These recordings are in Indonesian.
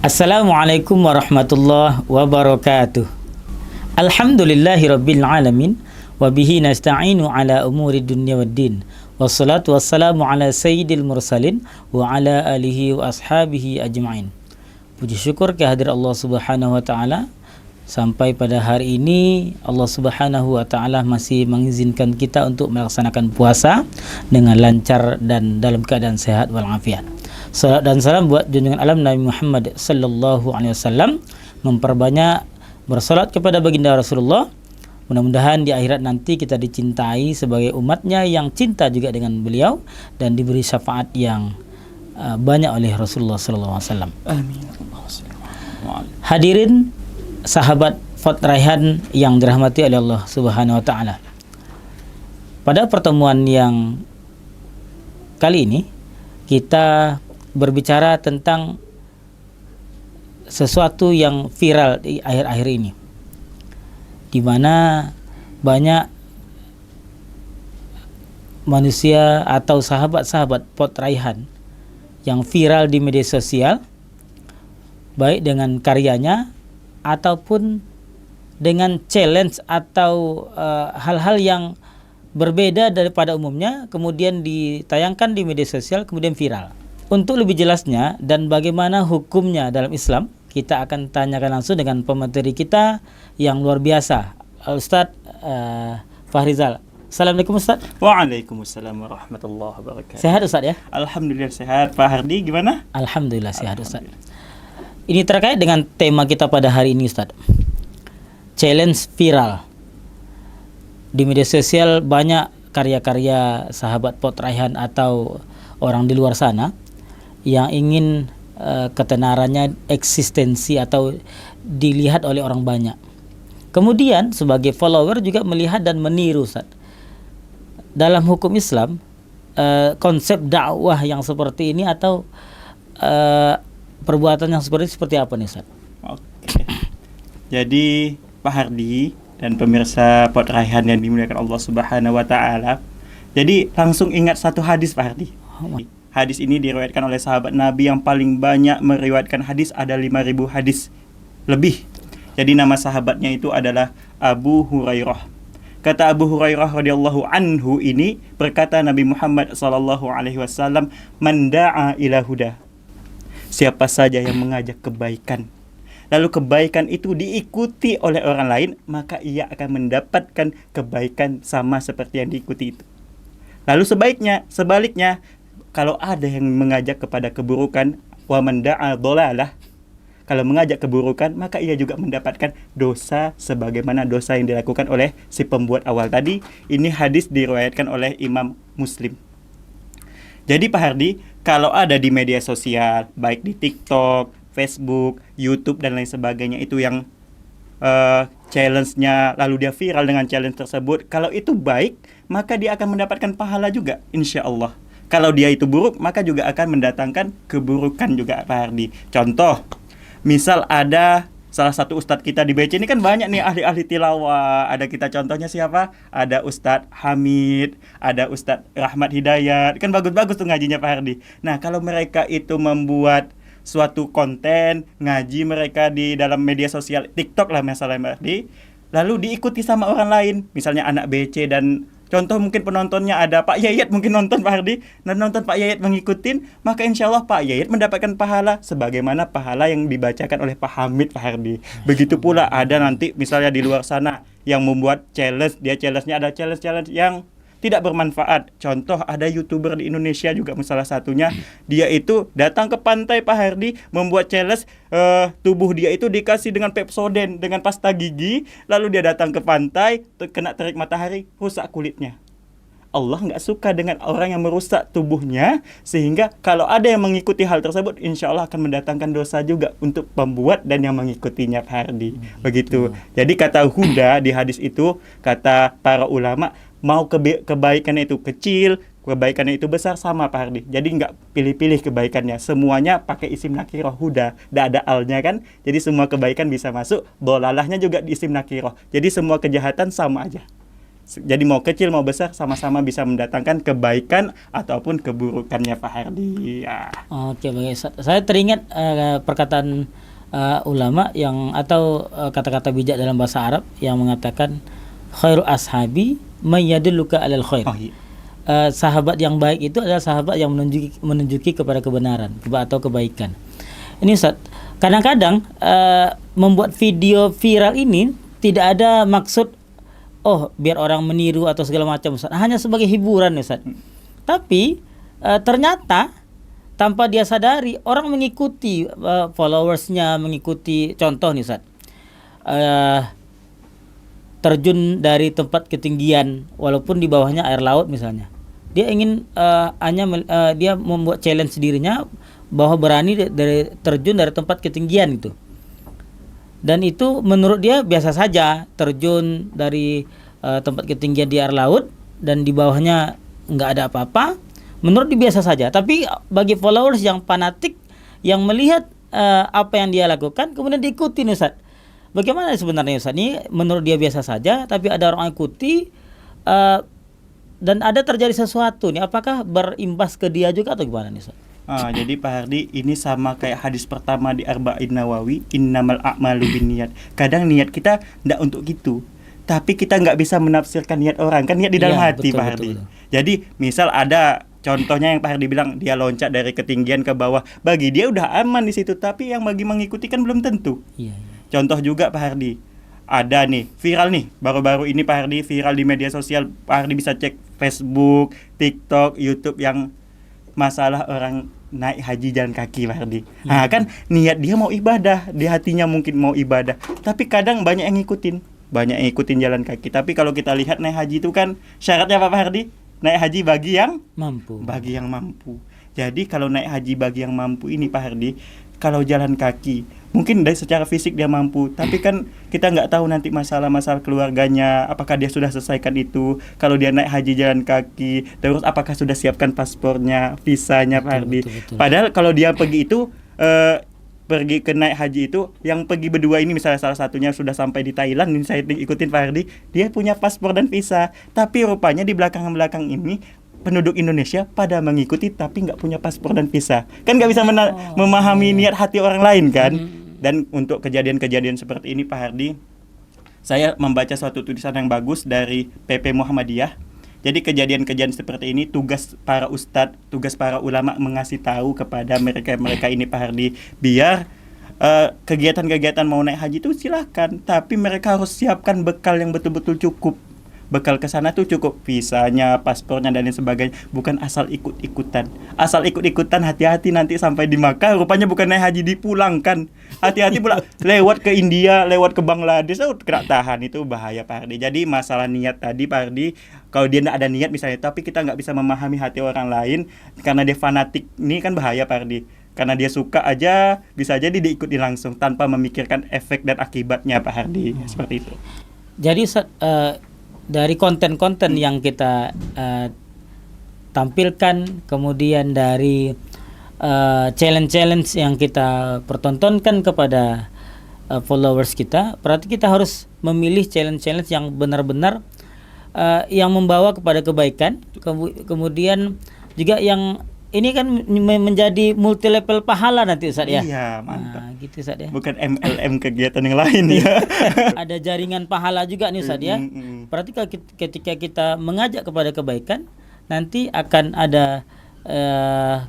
Assalamualaikum warahmatullahi wabarakatuh. Alhamdulillahi rabbil alamin wa bihi nasta'inu ala umuri dunya waddin. Wassalatu wassalamu ala sayyidil mursalin wa ala alihi wa ashabihi ajma'in. Puji syukur kehadirat Allah Subhanahu wa taala, sampai pada hari ini Allah Subhanahu wa taala masih mengizinkan kita untuk melaksanakan puasa dengan lancar dan dalam keadaan sehat walafiat. Salat dan salam buat junjungan alam Nabi Muhammad sallallahu alaihi wasallam, memperbanyak bersolat kepada baginda Rasulullah. Mudah-mudahan di akhirat nanti kita dicintai sebagai umatnya yang cinta juga dengan beliau dan diberi syafaat yang banyak oleh Rasulullah sallallahu alaihi wasallam. Amin. Hadirin sahabat Fort Raihan yang dirahmati oleh Allah Subhanahu wa taala. Pada pertemuan yang kali ini kita berbicara tentang sesuatu yang viral di akhir-akhir ini, di mana banyak manusia atau sahabat-sahabat Fort Raihan yang viral di media sosial, baik dengan karyanya ataupun dengan challenge atau hal-hal yang berbeda daripada umumnya, kemudian ditayangkan di media sosial, kemudian viral. Untuk lebih jelasnya dan bagaimana hukumnya dalam Islam, kita akan tanyakan langsung dengan pemateri kita yang luar biasa, Ustadz Fahrizal. Assalamualaikum Ustadz. Waalaikumsalam warahmatullahi wabarakatuh. Sehat Ustadz ya? Alhamdulillah sehat. Pak Hardi gimana? Alhamdulillah sehat Ustadz. Ini terkait dengan tema kita pada hari ini Ustadz. Challenge viral. Di media sosial banyak karya-karya sahabat Fort Raihan atau orang di luar sana yang ingin ketenarannya eksistensi atau dilihat oleh orang banyak. Kemudian sebagai follower juga melihat dan meniru Ustaz. Dalam hukum Islam, konsep dakwah yang seperti ini atau perbuatan yang seperti apa nih Ustaz? Oke. Jadi Pak Hardi dan pemirsa Fort Raihan yang dimuliakan Allah Subhanahu wa taala. Jadi langsung ingat satu hadis Pak Hardi. Hadis ini diriwayatkan oleh sahabat Nabi yang paling banyak meriwayatkan hadis, ada 5.000 hadis lebih. Jadi nama sahabatnya itu adalah Abu Hurairah. Kata Abu Hurairah radhiyallahu anhu ini, berkata Nabi Muhammad sallallahu alaihi wasallam, "Man da'a ila huda." Siapa saja yang mengajak kebaikan, lalu kebaikan itu diikuti oleh orang lain, maka ia akan mendapatkan kebaikan sama seperti yang diikuti itu. Lalu sebaliknya, kalau ada yang mengajak kepada keburukan, wa man da'a dhalalah, kalau mengajak keburukan, maka ia juga mendapatkan dosa sebagaimana dosa yang dilakukan oleh si pembuat awal tadi. Ini hadis diriwayatkan oleh Imam Muslim. Jadi Pak Hardi, kalau ada di media sosial, baik di TikTok, Facebook, YouTube dan lain sebagainya, itu yang challenge-nya lalu dia viral dengan challenge tersebut, kalau itu baik, maka dia akan mendapatkan pahala juga, insya Allah. Kalau dia itu buruk, maka juga akan mendatangkan keburukan juga Pak Hardi. Contoh, misal ada salah satu ustadz kita di BC ini, kan banyak nih ahli-ahli tilawah. Ada kita contohnya siapa? Ada Ustadz Hamid, ada Ustadz Rahmat Hidayat. Kan bagus-bagus tuh ngajinya Pak Hardi. Nah, kalau mereka itu membuat suatu konten ngaji mereka di dalam media sosial, TikTok lah misalnya Pak Hardi, lalu diikuti sama orang lain, misalnya anak BC dan contoh mungkin penontonnya ada Pak Yayat, mungkin nonton Pak Hardi, dan nonton Pak Yayat mengikutin, maka insya Allah Pak Yayat mendapatkan pahala sebagaimana pahala yang dibacakan oleh Pak Hamid Pak Hardi. Begitu pula ada nanti misalnya di luar sana yang membuat challenge, dia challenge-nya ada challenge yang tidak bermanfaat. Contoh ada YouTuber di Indonesia juga salah satunya, dia itu datang ke pantai Pak Hardi, membuat challenge tubuh dia itu dikasih dengan Pepsodent, dengan pasta gigi, lalu dia datang ke pantai, kena terik matahari, rusak kulitnya. Allah nggak suka dengan orang yang merusak tubuhnya, sehingga kalau ada yang mengikuti hal tersebut, insya Allah akan mendatangkan dosa juga untuk pembuat dan yang mengikutinya Pak Hardi. Begitu. Jadi kata huda di hadis itu, kata para ulama, mau kebaikannya itu kecil, kebaikannya itu besar, sama Pak Hardi. Jadi nggak pilih-pilih kebaikannya, semuanya pakai isim nakirah huda, nggak ada alnya kan. Jadi semua kebaikan bisa masuk, dolalahnya juga di isim nakirah. Jadi semua kejahatan sama aja. Jadi mau kecil mau besar sama-sama bisa mendatangkan kebaikan ataupun keburukannya Pak Hardi. Ya. Oke, baik. Saya teringat perkataan ulama yang atau kata-kata bijak dalam bahasa Arab yang mengatakan khairu ashabi may yadulluka alal khair. Oh, iya. Sahabat yang baik itu adalah sahabat yang menunjuki kepada kebenaran atau kebaikan. Ini Ustaz, kadang-kadang membuat video viral ini tidak ada maksud biar orang meniru atau segala macam Ustaz. Hanya sebagai hiburan Ustaz. Tapi ternyata tanpa dia sadari orang mengikuti, followersnya mengikuti. Contoh nih Ustaz, terjun dari tempat ketinggian walaupun di bawahnya air laut misalnya. Dia ingin dia membuat challenge dirinya bahwa berani dari terjun dari tempat ketinggian itu. Dan itu menurut dia biasa saja, terjun dari tempat ketinggian di air laut dan di bawahnya nggak ada apa-apa. Menurut dia biasa saja. Tapi bagi followers yang fanatik yang melihat apa yang dia lakukan kemudian diikuti Ustaz. Bagaimana sebenarnya Ustaz? Ini menurut dia biasa saja, tapi ada orang ikuti dan ada terjadi sesuatu nih. Apakah berimbas ke dia juga atau gimana nih Ustaz? Jadi Pak Hardi, ini sama kayak hadis pertama di Arba'in Nawawi, innamal a'malu binniyat. Kadang niat kita enggak untuk gitu, tapi kita nggak bisa menafsirkan niat orang. Kan niat di dalam hati, Pak Hardi. Betul. Jadi misal ada contohnya yang Pak Hardi bilang, dia loncat dari ketinggian ke bawah, bagi dia udah aman di situ, tapi yang bagi mengikuti kan belum tentu. Iya. Contoh juga Pak Hardi, ada nih viral nih baru-baru ini Pak Hardi, viral di media sosial. Pak Hardi bisa cek Facebook, TikTok, YouTube yang masalah orang naik haji jalan kaki Pak Hardi. Nah kan niat dia mau ibadah, di hatinya mungkin mau ibadah, tapi kadang banyak yang ngikutin jalan kaki. Tapi kalau kita lihat naik haji itu kan syaratnya apa Pak Hardi? Naik haji bagi yang mampu. Jadi kalau naik haji bagi yang mampu ini Pak Hardi, kalau jalan kaki mungkin dari secara fisik dia mampu, tapi kan kita nggak tahu nanti masalah-masalah keluarganya, apakah dia sudah selesaikan itu. Kalau dia naik haji jalan kaki, terus apakah sudah siapkan paspornya, visanya Pak Hardi. Betul. Padahal kalau dia pergi itu pergi ke naik haji itu, yang pergi berdua ini misalnya salah satunya sudah sampai di Thailand, ini saya ikutin Pak Hardi, dia punya paspor dan visa, tapi rupanya di belakang ini penduduk Indonesia pada mengikuti tapi nggak punya paspor dan visa. Kan nggak bisa memahami niat hati orang lain kan. Dan untuk kejadian-kejadian seperti ini Pak Hardi, saya membaca suatu tulisan yang bagus dari PP Muhammadiyah. Jadi kejadian-kejadian seperti ini tugas para ustadz, tugas para ulama mengasih tahu kepada mereka ini Pak Hardi, biar kegiatan-kegiatan mau naik haji itu silahkan, tapi mereka harus siapkan bekal yang betul-betul cukup. Bekal ke sana tuh cukup visanya, paspornya dan lain sebagainya, bukan asal ikut-ikutan. Asal ikut-ikutan hati-hati nanti sampai di Makkah rupanya bukan naik haji, dipulangkan. Hati-hati pula lewat ke India, lewat ke Bangladesh, kena tahan, itu bahaya Pak Hardi. Jadi masalah niat tadi Pak Hardi, kalau dia enggak ada niat misalnya, tapi kita enggak bisa memahami hati orang lain karena dia fanatik, ini kan bahaya Pak Hardi. Karena dia suka aja, bisa jadi diikuti langsung tanpa memikirkan efek dan akibatnya Pak Hardi. Seperti itu. Jadi dari konten-konten yang kita tampilkan, kemudian dari challenge-challenge yang kita pertontonkan kepada followers kita, berarti kita harus memilih challenge-challenge yang benar-benar yang membawa kepada kebaikan, kemudian juga yang ini kan menjadi multi level pahala nanti Ustaz ya. Iya, mantap. Gitu Ustaz ya. Bukan MLM kegiatan yang lain ya. Ada jaringan pahala juga nih Ustaz ya. Berarti ketika kita mengajak kepada kebaikan, nanti akan ada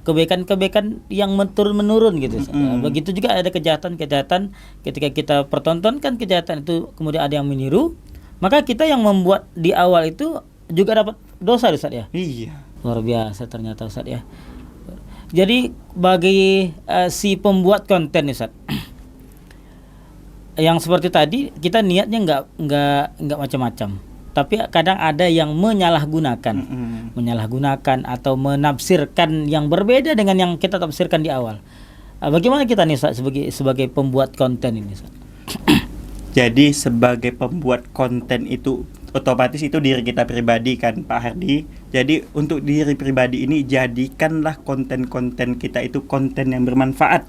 kebaikan-kebaikan yang turun-menurun gitu. Begitu juga ada kejahatan-kejahatan, ketika kita pertontonkan kejahatan itu kemudian ada yang meniru, maka kita yang membuat di awal itu juga dapat dosa Ustaz ya. Iya. Luar biasa ternyata Ustaz ya. Jadi bagi si pembuat konten Ustaz, yang seperti tadi kita niatnya nggak macam-macam, tapi kadang ada yang menyalahgunakan atau menafsirkan yang berbeda dengan yang kita tafsirkan di awal. Bagaimana kita nih Ustaz sebagai pembuat konten ini Ustaz? Jadi sebagai pembuat konten itu otomatis itu diri kita pribadi kan Pak Hardi. Jadi untuk diri pribadi ini jadikanlah konten-konten kita itu konten yang bermanfaat.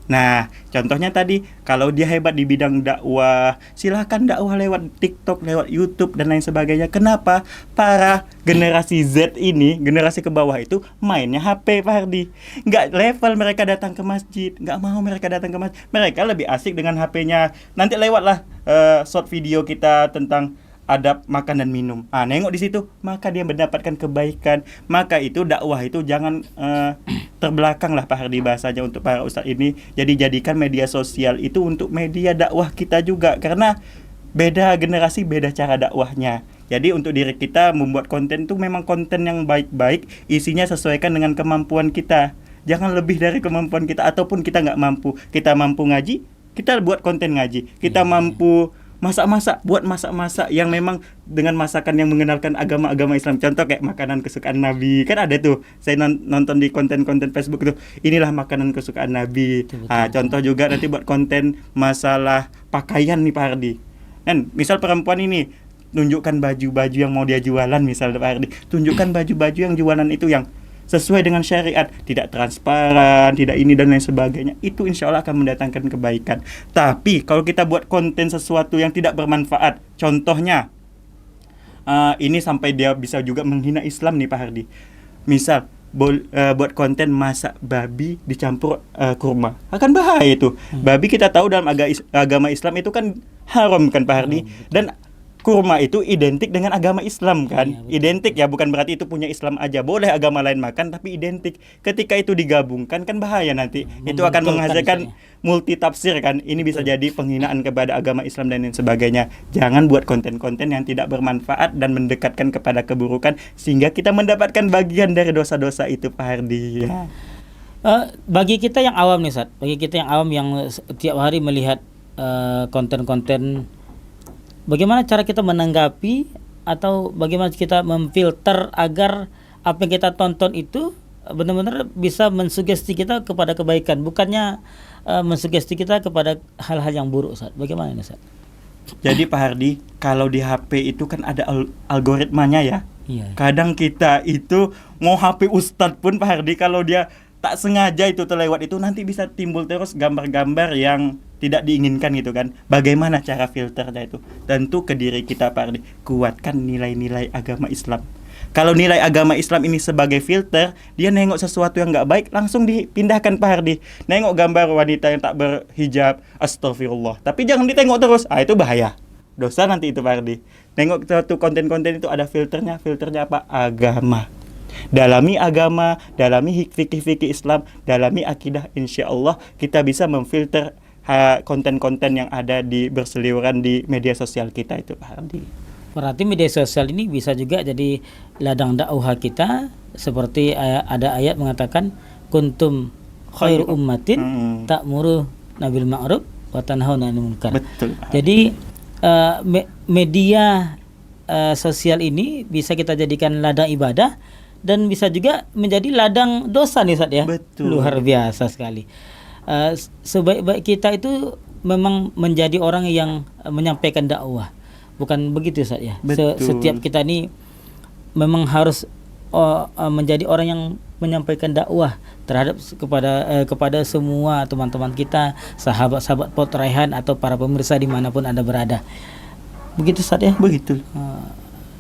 Nah, contohnya tadi, kalau dia hebat di bidang dakwah, silahkan dakwah lewat TikTok, lewat YouTube, dan lain sebagainya. Kenapa? Para generasi Z ini, generasi ke bawah itu, mainnya HP, Pak Hardi. Nggak level mereka datang ke masjid, nggak mau mereka datang ke masjid. Mereka lebih asik dengan HP-nya. Nanti lewatlah short video kita tentang adab makan dan minum. Nengok di situ, maka dia mendapatkan kebaikan. Maka itu dakwah itu jangan terbelakang lah Pak Hardi bahasanya untuk para ustadz ini. Jadi jadikan media sosial itu untuk media dakwah kita juga, karena beda generasi beda cara dakwahnya. Jadi untuk diri kita membuat konten itu memang konten yang baik-baik, isinya sesuaikan dengan kemampuan kita. Jangan lebih dari kemampuan kita, ataupun kita nggak mampu. Kita mampu ngaji, kita buat konten ngaji. Kita mampu masak-masak, buat masak-masak yang memang dengan masakan yang mengenalkan agama-agama Islam. Contoh kayak makanan kesukaan Nabi. Kan ada tuh, saya nonton di konten-konten Facebook tuh, inilah makanan kesukaan Nabi. Contoh juga nanti buat konten masalah pakaian nih Pak Hardi. Kan misal perempuan ini tunjukkan baju-baju yang mau dia jualan, misal Pak Hardi, tunjukkan baju-baju yang jualan itu yang sesuai dengan syariat, tidak transparan, tidak ini dan lain sebagainya. Itu insya Allah akan mendatangkan kebaikan. Tapi kalau kita buat konten sesuatu yang tidak bermanfaat, contohnya ini sampai dia bisa juga menghina Islam nih Pak Hardi. Misal buat konten masak babi dicampur kurma, akan bahaya itu. Babi kita tahu dalam agama Islam itu kan haram kan Pak Hardi, dan kurma itu identik dengan agama Islam kan, identik ya, bukan berarti itu punya Islam aja, boleh agama lain makan tapi identik. Ketika itu digabungkan kan bahaya nanti, itu akan menghasilkan multi tafsir kan, ini bisa jadi penghinaan kepada agama Islam dan lain sebagainya. Jangan buat konten-konten yang tidak bermanfaat dan mendekatkan kepada keburukan, sehingga kita mendapatkan bagian dari dosa-dosa itu Pak Hardi ya. Bagi kita yang awam nih Ustaz, bagi kita yang awam yang tiap hari melihat konten-konten, bagaimana cara kita menanggapi atau bagaimana kita memfilter agar apa yang kita tonton itu benar-benar bisa mensugesti kita kepada kebaikan, bukannya mensugesti kita kepada hal-hal yang buruk Ustaz. Bagaimana ini Ustaz? Jadi Pak Hardi, kalau di HP itu kan ada algoritmanya ya. Iya. Kadang kita itu mau HP Ustadz pun Pak Hardi, kalau dia tak sengaja itu terlewat itu, nanti bisa timbul terus gambar-gambar yang tidak diinginkan gitu kan. Bagaimana cara filternya itu? Tentu ke diri kita Pak Hardi, kuatkan nilai-nilai agama Islam. Kalau nilai agama Islam ini sebagai filter, dia nengok sesuatu yang nggak baik langsung dipindahkan Pak Hardi. Nengok gambar wanita yang tak berhijab, astagfirullah, tapi jangan ditengok terus, itu bahaya, dosa nanti itu Pak Hardi. Nengok satu konten-konten itu ada filternya. Filternya apa? Agama. Dalami agama, dalami fikih-fikih Islam, dalami akidah, insya Allah kita bisa memfilter konten-konten yang ada di berseliweran di media sosial kita itu Pak Hardi. Berarti media sosial ini bisa juga jadi ladang dakwah kita, seperti ada ayat mengatakan kuntum khairu ummatin ta'muru nabil ma'ruf wa tanhauna 'anil munkar. Betul. Jadi media sosial ini bisa kita jadikan ladang ibadah dan bisa juga menjadi ladang dosa nih Ustaz ya. Betul. Luar biasa sekali. Sebaik-baik kita itu memang menjadi orang yang menyampaikan dakwah. Bukan begitu Ustaz ya. Setiap kita ini memang harus menjadi orang yang menyampaikan dakwah terhadap kepada semua teman-teman kita, sahabat-sahabat Potraihan atau para pemirsa dimanapun Anda berada. Begitu Ustaz ya? Begitu.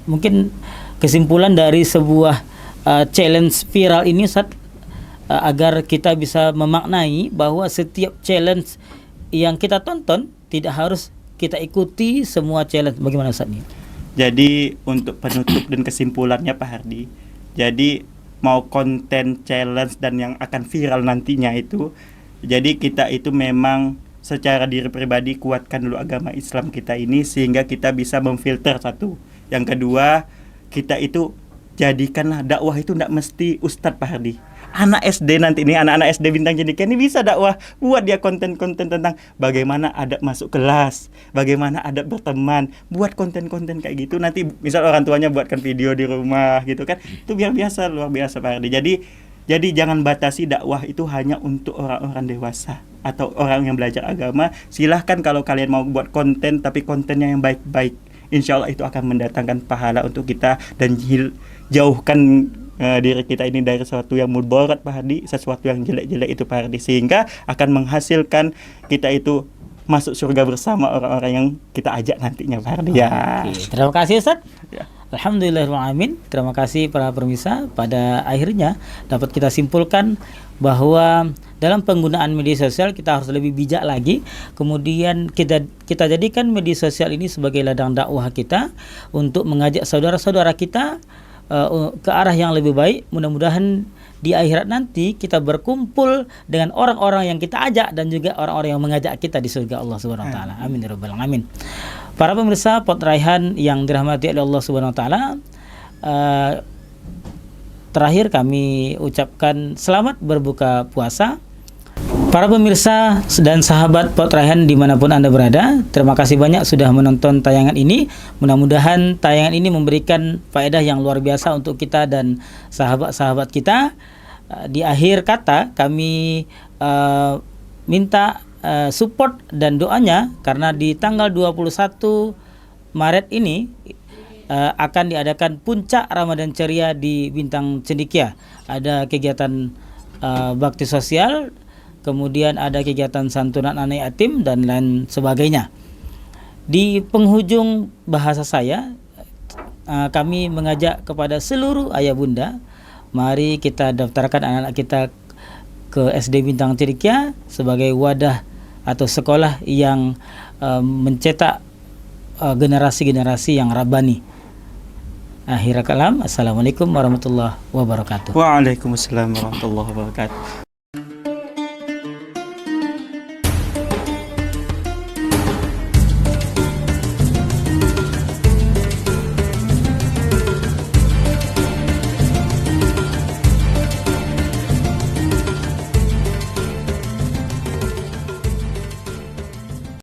Mungkin kesimpulan dari sebuah challenge viral ini Ustaz, agar kita bisa memaknai bahwa setiap challenge yang kita tonton tidak harus kita ikuti semua challenge. Bagaimana Ustaz ini? Jadi untuk penutup dan kesimpulannya Pak Hardi, jadi mau konten challenge dan yang akan viral nantinya itu, jadi kita itu memang secara diri pribadi kuatkan dulu agama Islam kita ini, sehingga kita bisa memfilter satu. Yang kedua, kita itu jadikanlah dakwah itu tidak mesti ustadz Pak Hardi. Anak SD nanti ini, anak-anak SD Bintang Cendekia ini bisa dakwah. Buat dia konten-konten tentang bagaimana adab masuk kelas, bagaimana adab berteman. Buat konten-konten kayak gitu. Nanti misal orang tuanya buatkan video di rumah gitu kan. Itu biar biasa, luar biasa Pak Hardi. Jadi jangan batasi dakwah itu hanya untuk orang-orang dewasa atau orang yang belajar agama. Silahkan kalau kalian mau buat konten, tapi kontennya yang baik-baik. Insya Allah itu akan mendatangkan pahala untuk kita dan jauhkan diri kita ini dari sesuatu yang mudarat Pak Hardi, sesuatu yang jelek-jelek itu Pak Hardi, sehingga akan menghasilkan kita itu masuk surga bersama orang-orang yang kita ajak nantinya Pak Hardi ya. Oke, terima kasih Ustaz. Ya. Alhamdulillahirrahmanirrahim. Terima kasih para pemirsa. Pada akhirnya dapat kita simpulkan bahwa dalam penggunaan media sosial kita harus lebih bijak lagi. Kemudian kita jadikan media sosial ini sebagai ladang dakwah kita untuk mengajak saudara-saudara kita ke arah yang lebih baik. Mudah-mudahan di akhirat nanti kita berkumpul dengan orang-orang yang kita ajak dan juga orang-orang yang mengajak kita di surga Allah Subhanahu wa taala. Amin ya rabbal alamin. Para pemirsa Pot Raihan yang dirahmati oleh Allah Subhanahu wa taala, terakhir kami ucapkan selamat berbuka puasa. Para pemirsa dan sahabat Pot Raihan dimanapun Anda berada, terima kasih banyak sudah menonton tayangan ini. Mudah-mudahan tayangan ini memberikan faedah yang luar biasa untuk kita dan sahabat-sahabat kita. Di akhir kata kami minta support dan doanya, karena di tanggal 21 Maret ini akan diadakan puncak Ramadan Ceria di Bintang Cendekia. Ada kegiatan bakti sosial, kemudian ada kegiatan santunan anak yatim dan lain sebagainya. Di penghujung bahasa saya, kami mengajak kepada seluruh ayah bunda, mari kita daftarkan anak-anak kita ke SD Bintang Cendekia sebagai wadah atau sekolah yang mencetak generasi-generasi yang rabbani. Akhirul kalam, assalamualaikum warahmatullahi wabarakatuh. Waalaikumsalam warahmatullahi wabarakatuh.